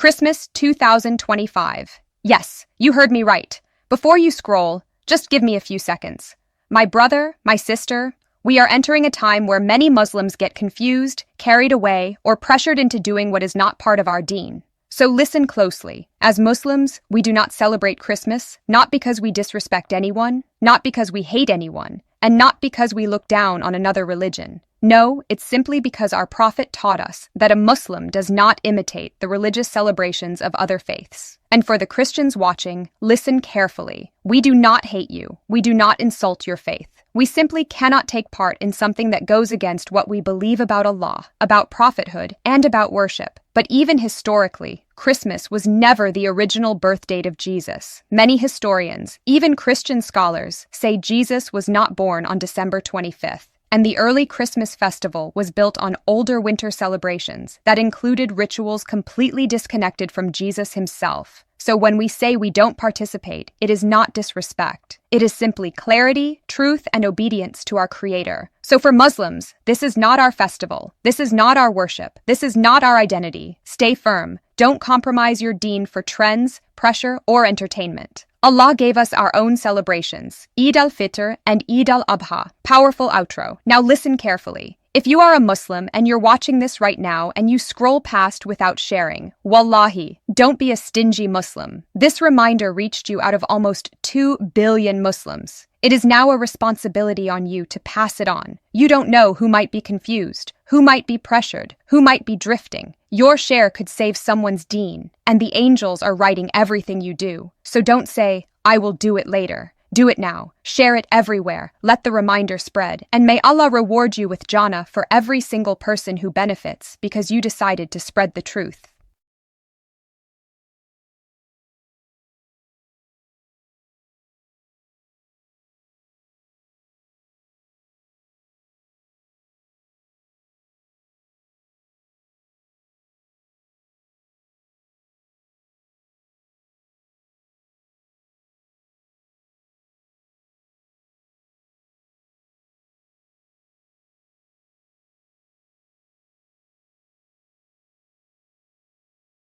Christmas 2025. Yes, you heard me right. Before you scroll, just give me a few seconds. My brother, my sister, we are entering a time where many Muslims get confused, carried away, or pressured into doing what is not part of our deen. So listen closely. As Muslims, we do not celebrate Christmas, not because we disrespect anyone, not because we hate anyone, and not because we look down on another religion. No, it's simply because our Prophet taught us that a Muslim does not imitate the religious celebrations of other faiths. And for the Christians watching, listen carefully. We do not hate you. We do not insult your faith. We simply cannot take part in something that goes against what we believe about Allah, about prophethood, and about worship. But even historically, Christmas was never the original birth date of Jesus. Many historians, even Christian scholars, say Jesus was not born on December 25th. And the early Christmas festival was built on older winter celebrations that included rituals completely disconnected from Jesus himself. So when we say we don't participate, it is not disrespect. It is simply clarity, truth, and obedience to our Creator. So for Muslims, this is not our festival. This is not our worship. This is not our identity. Stay firm. Don't compromise your deen for trends, pressure, or entertainment. Allah gave us our own celebrations, Eid al-Fitr and Eid al-Adha. Powerful outro. Now listen carefully. If you are a Muslim and you're watching this right now and you scroll past without sharing, wallahi, don't be a stingy Muslim. This reminder reached you out of almost 2 billion Muslims. It is now a responsibility on you to pass it on. You don't know who might be confused, who might be pressured, who might be drifting. Your share could save someone's deen, and the angels are writing everything you do. So don't say, I will do it later. Do it now. Share it everywhere. Let the reminder spread. And may Allah reward you with Jannah for every single person who benefits because you decided to spread the truth.